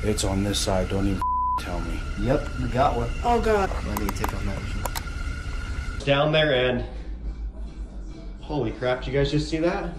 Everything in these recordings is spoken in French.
It's on this side, don't even tell me. Yep, we got one. Oh god. Let me take off my vision. Down there and... Holy crap, did you guys just see that?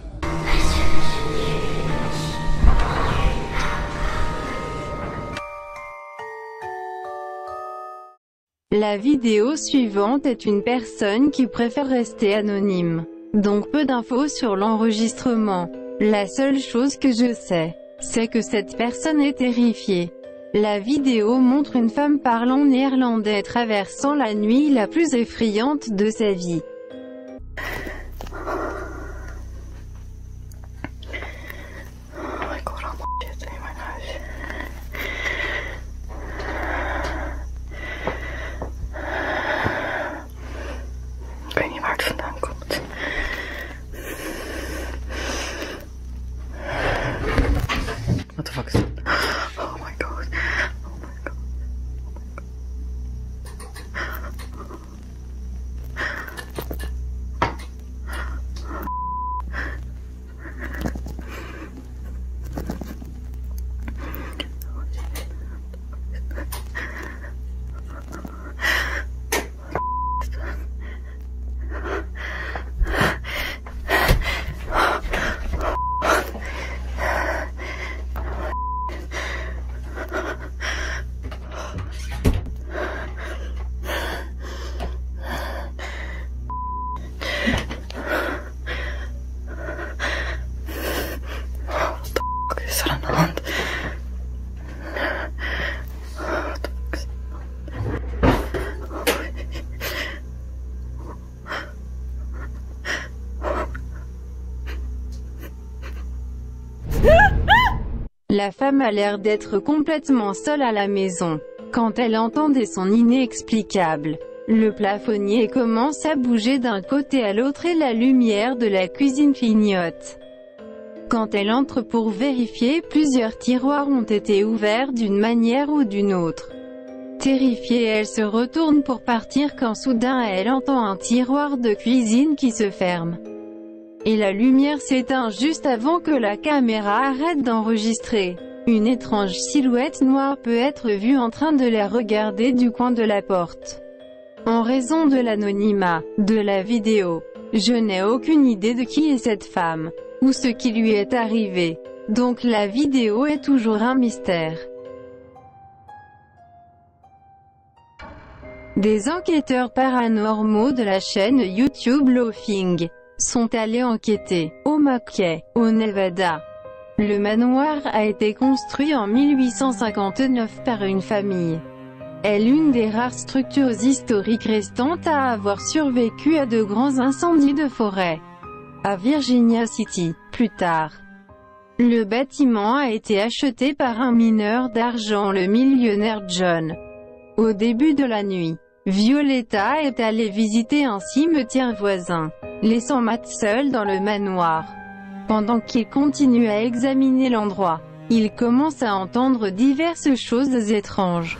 La vidéo suivante est une personne qui préfère rester anonyme. Donc peu d'infos sur l'enregistrement. La seule chose que je sais, c'est que cette personne est terrifiée. La vidéo montre une femme parlant néerlandais traversant la nuit la plus effrayante de sa vie. What the fuck is that? Oh my god. Oh my god. La femme a l'air d'être complètement seule à la maison, quand elle entend des sons inexplicables. Le plafonnier commence à bouger d'un côté à l'autre et la lumière de la cuisine clignote. Quand elle entre pour vérifier, plusieurs tiroirs ont été ouverts d'une manière ou d'une autre. Terrifiée, elle se retourne pour partir quand soudain elle entend un tiroir de cuisine qui se ferme. Et la lumière s'éteint juste avant que la caméra arrête d'enregistrer. Une étrange silhouette noire peut être vue en train de la regarder du coin de la porte. En raison de l'anonymat de la vidéo, je n'ai aucune idée de qui est cette femme, ou ce qui lui est arrivé. Donc la vidéo est toujours un mystère. Des enquêteurs paranormaux de la chaîne YouTube Loafing sont allés enquêter, au Mackay, au Nevada. Le manoir a été construit en 1859 par une famille. Est l'une des rares structures historiques restantes à avoir survécu à de grands incendies de forêt. À Virginia City, plus tard. Le bâtiment a été acheté par un mineur d'argent, le millionnaire John. Au début de la nuit, Violetta est allée visiter un cimetière voisin, laissant Matt seul dans le manoir. Pendant qu'il continue à examiner l'endroit, il commence à entendre diverses choses étranges.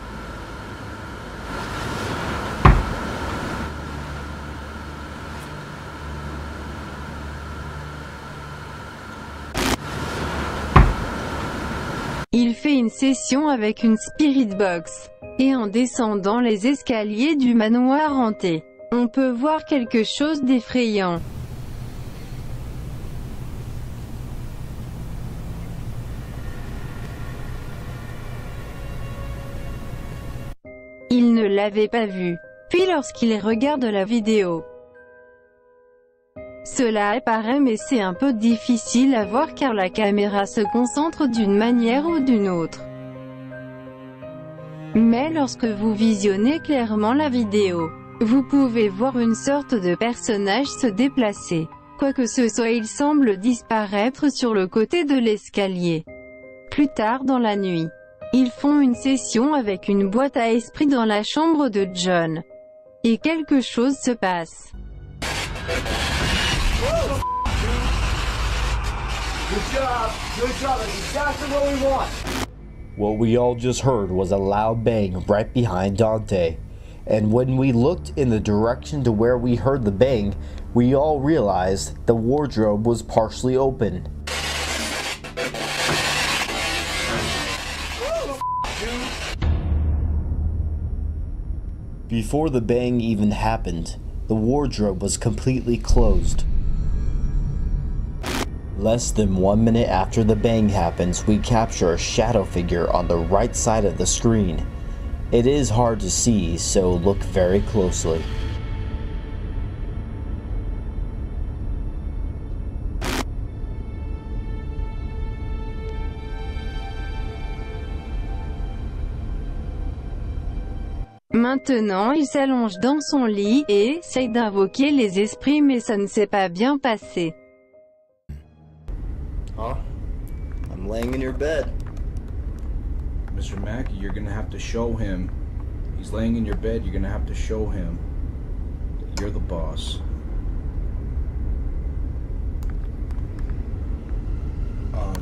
Il fait une session avec une spirit box. Et en descendant les escaliers du manoir hanté, on peut voir quelque chose d'effrayant. Il ne l'avait pas vu. Puis lorsqu'il regarde la vidéo, cela apparaît, mais c'est un peu difficile à voir car la caméra se concentre d'une manière ou d'une autre. Mais lorsque vous visionnez clairement la vidéo, vous pouvez voir une sorte de personnage se déplacer. Quoi que ce soit, il semble disparaître sur le côté de l'escalier. Plus tard dans la nuit, ils font une session avec une boîte à esprits dans la chambre de John. Et quelque chose se passe. Good job, that's exactly what we want. What we all just heard was a loud bang right behind Dante. And when we looked in the direction to where we heard the bang, we all realized the wardrobe was partially open. Before the bang even happened, the wardrobe was completely closed. Less than 1 minute after the bang happens, we capture a shadow figure on the right side of the screen. It is hard to see, so look very closely. Maintenant il s'allonge dans son lit et essaye d'invoquer les esprits, mais ça ne s'est pas bien passé. Huh? I'm laying in your bed. Mr. Mackey, you're gonna have to show him. He's laying in your bed, you're gonna have to show him that you're the boss.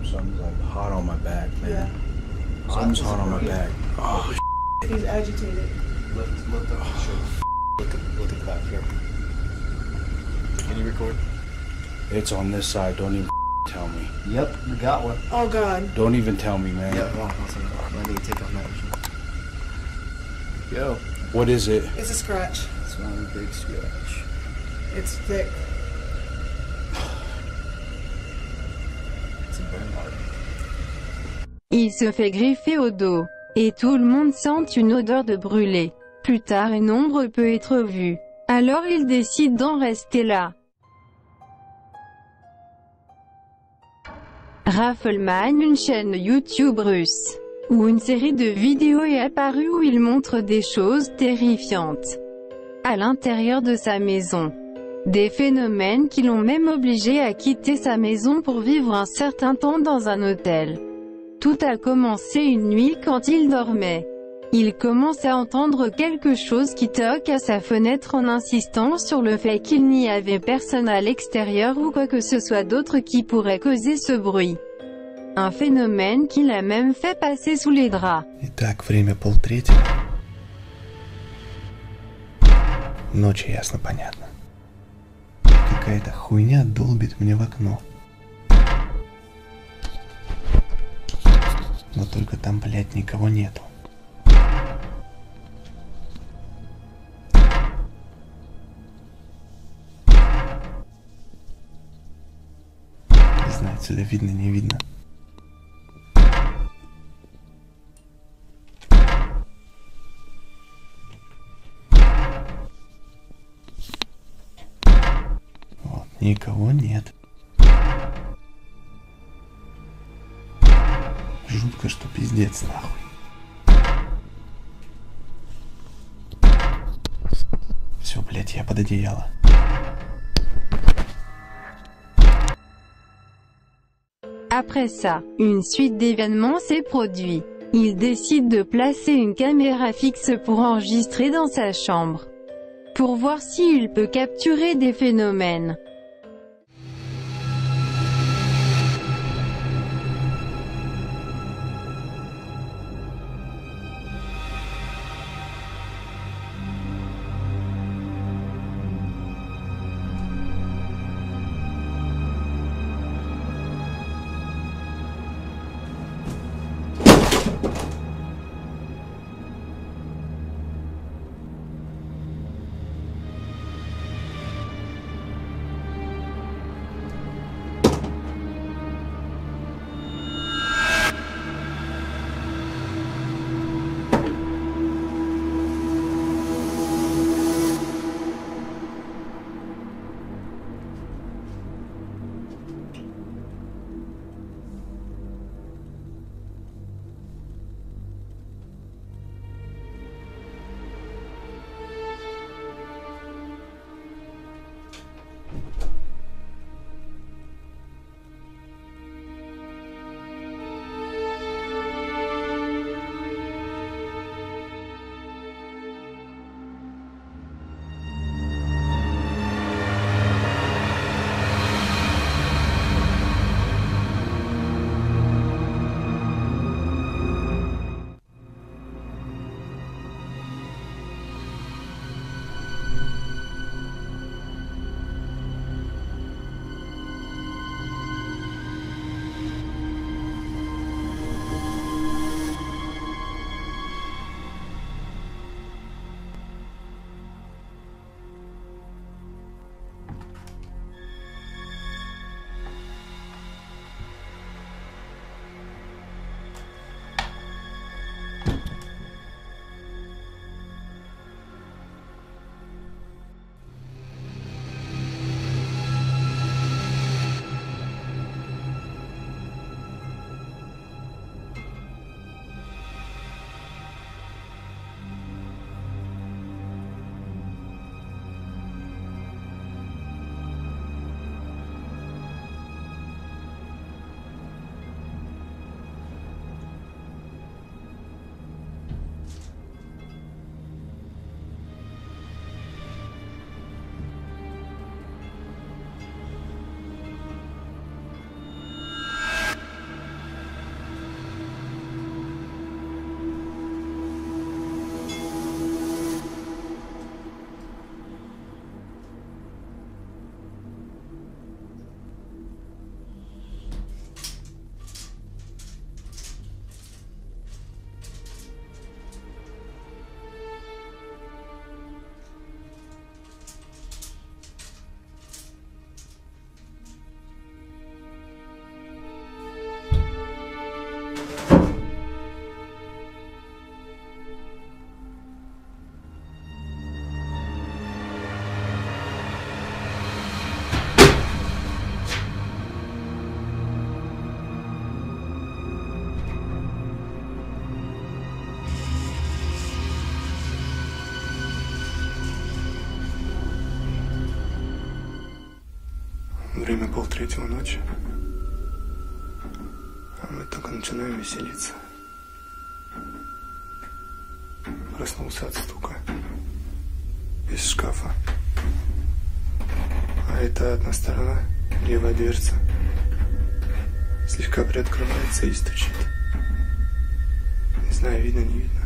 Something's like hot on my back, man. Yeah. Something's hot on my back. Oh, He's agitated. Look at that here. Can you record? it's on this side. Don't even tell me. Yep, we got one. Oh God. Don't even tell me, man. Yep, hold on, I need to take off that machine. Yo. What is it? It's a scratch. It's one big scratch. It's thick. It's a burn mark. Il se fait griffer au dos. Et tout le monde sent une odeur de brûlé. Plus tard une ombre peut être vue. Alors il décide d'en rester là. Raffleman, une chaîne YouTube russe, où une série de vidéos est apparue où il montre des choses terrifiantes à l'intérieur de sa maison. Des phénomènes qui l'ont même obligé à quitter sa maison pour vivre un certain temps dans un hôtel. Tout a commencé une nuit quand il dormait. Il commence à entendre quelque chose qui toque à sa fenêtre en insistant sur le fait qu'il n'y avait personne à l'extérieur ou quoi que ce soit d'autre qui pourrait causer ce bruit. Un phénomène qui l'a même fait passer sous les draps. Итак, время 2:30. Ночи, ясно, понятно. Какая-то хуйня долбит мне в окно. Но только там, блядь, никого нету. Не знаю, отсюда видно, не видно. Вот, никого нет. Жутко, что пиздец, нахуй. Все, блядь, я под одеяло. Après ça, une suite d'événements s'est produit. Il décide de placer une caméra fixe pour enregistrer dans sa chambre, pour voir s'il peut capturer des phénomènes. 3 ночи. А мы только начинаем веселиться. Проснулся от стука из шкафа. А это одна сторона, левая дверца, слегка приоткрывается и стучит. Не знаю, видно, не видно.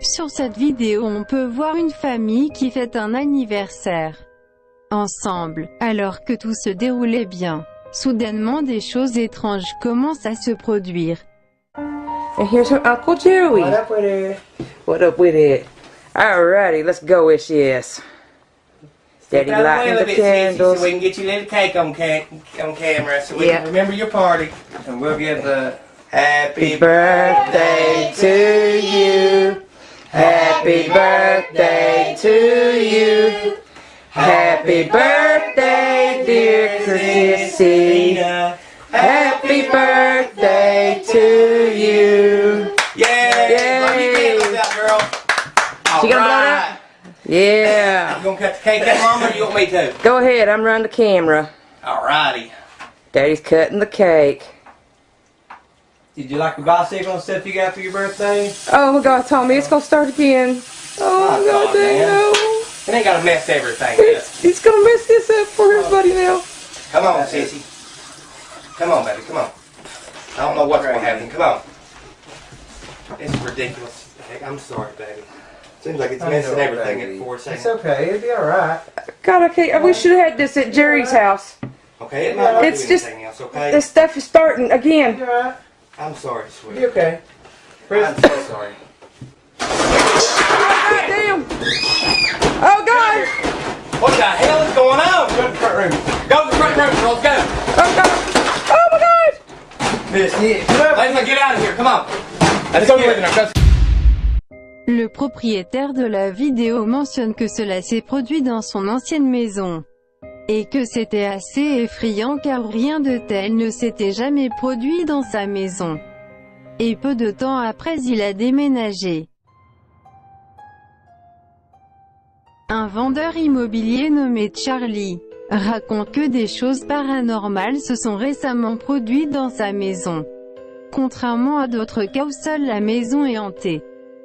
Sur cette vidéo on peut voir une famille qui fête un anniversaire ensemble, alors que tout se déroulait bien. Soudainement des choses étranges commencent à se produire. And here's her Uncle Joey. What up with it? What up with it? Alrighty, let's go, Wishes. Daddy lighting the candles. So we can get you a little cake on camera, so we can remember your party. And we'll give the happy birthday to you. Happy birthday to you. Happy birthday, dear Chrissy. Happy birthday to you. Yeah. Blow your candles out, girl. She gonna blow it out? Yeah. You gonna cut the cake out, Mom, or you want me to? Go ahead, I'm running the camera. Alrighty. Daddy's cutting the cake. Did you like the bicycle and stuff you got for your birthday? Oh my God, Tommy, it's gonna start again. Oh my God, no. It ain't gotta mess everything up. He's gonna mess this up for everybody now. Come on, sissy. Come on, baby, come on. I don't know what's gonna happen. Come on. It's ridiculous. Heck, I'm sorry, baby. Seems like it's messing everything in 4 seconds. It's okay, it'll be alright. God, I can't. We should have had this at Jerry's house. Okay, it might not It's do just anything else, okay? this stuff is starting again. You alright? I'm sorry, sweetie. You okay? I'm so sorry. God damn! Oh God! What the hell is going on? Go to the front room. Go to the front room, girls. Go. Oh God! Oh my God! Let's get out of here. Come on. Let's go with it. Le propriétaire de la vidéo mentionne que cela s'est produit dans son ancienne maison. Et que c'était assez effrayant car rien de tel ne s'était jamais produit dans sa maison. Et peu de temps après il a déménagé. Un vendeur immobilier nommé Charlie raconte que des choses paranormales se sont récemment produites dans sa maison. Contrairement à d'autres cas où seule la maison est hantée.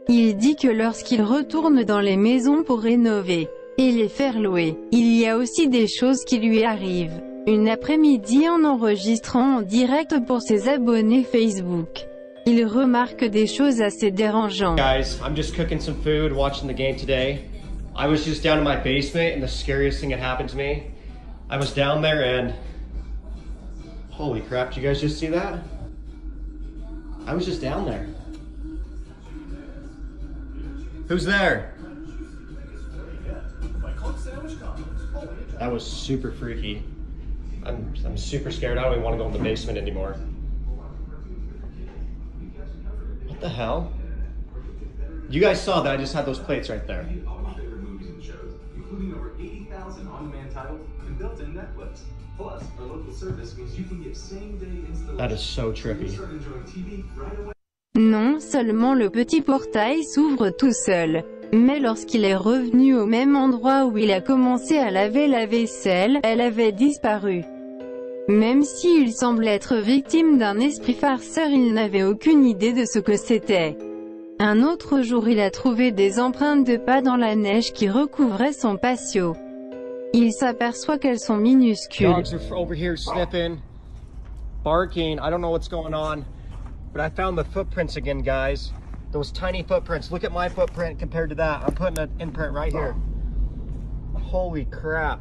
Il dit que lorsqu'il retourne dans les maisons pour rénover et les faire louer, il y a aussi des choses qui lui arrivent. Une après-midi en enregistrant en direct pour ses abonnés Facebook, il remarque des choses assez dérangeantes. Guys, I'm just cooking some food, watching the game today. I was just down in my basement and the scariest thing had happened to me. I was down there and... Holy crap, did you guys just see that? I was just down there. Who's there? That was super freaky. I'm super scared. I don't even want to go in the basement anymore. What the hell? You guys saw that I just had those plates right there. All my favorite movies and shows, including over 80,000 on-demand titles and built-in Netflix. Plus, our local service means you can get same-day installation. That is so trippy. Start enjoying TV right away. Non seulement le petit portail s'ouvre tout seul, mais lorsqu'il est revenu au même endroit où il a commencé à laver la vaisselle, elle avait disparu. Même s'il semble être victime d'un esprit farceur, il n'avait aucune idée de ce que c'était. Un autre jour, il a trouvé des empreintes de pas dans la neige qui recouvraient son patio. Il s'aperçoit qu'elles sont minuscules. Dogs are over here sniffing, barking. I don't know what's going on, but I found the footprints again, guys. Those tiny footprints. Look at my footprint compared to that. I'm putting an imprint right here. Holy crap.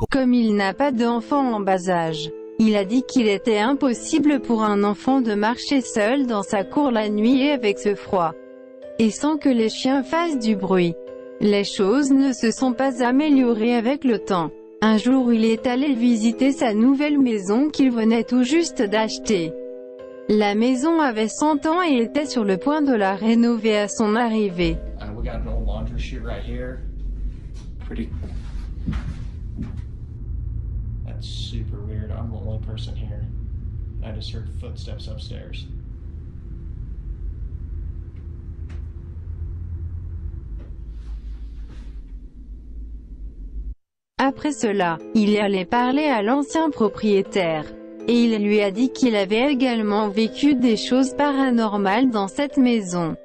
Comme il n'a pas d'enfant en bas âge, il a dit qu'il était impossible pour un enfant de marcher seul dans sa cour la nuit et avec ce froid, et sans que les chiens fassent du bruit. Les choses ne se sont pas améliorées avec le temps. Un jour, il est allé visiter sa nouvelle maison qu'il venait tout juste d'acheter. La maison avait 100 ans et était sur le point de la rénover à son arrivée. We got an old laundry chute right here. Pretty. That's super weird. I'm the only person here. I just heard footsteps upstairs. Après cela, il est allé parler à l'ancien propriétaire. Et il lui a dit qu'il avait également vécu des choses paranormales dans cette maison.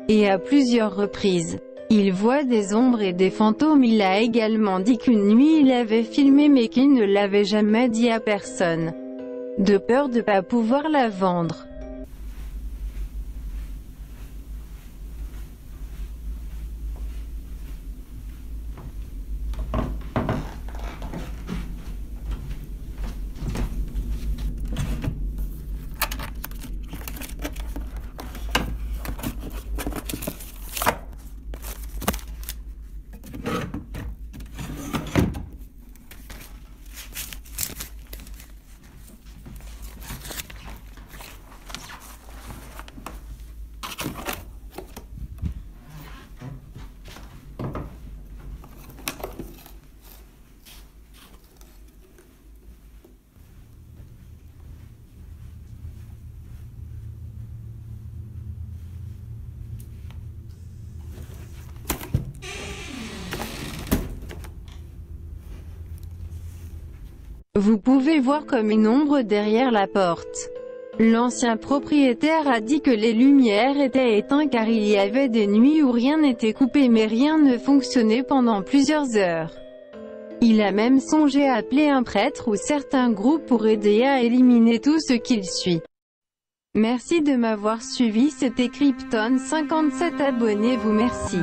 Et à plusieurs reprises, il voit des ombres et des fantômes. Il a également dit qu'une nuit il avait filmé mais qu'il ne l'avait jamais dit à personne. De peur de ne pas pouvoir la vendre. Vous pouvez voir comme une ombre derrière la porte. L'ancien propriétaire a dit que les lumières étaient éteintes car il y avait des nuits où rien n'était coupé mais rien ne fonctionnait pendant plusieurs heures. Il a même songé à appeler un prêtre ou certains groupes pour aider à éliminer tout ce qu'il suit. Merci de m'avoir suivi, c'était Krypton 57, abonnez-vous, merci.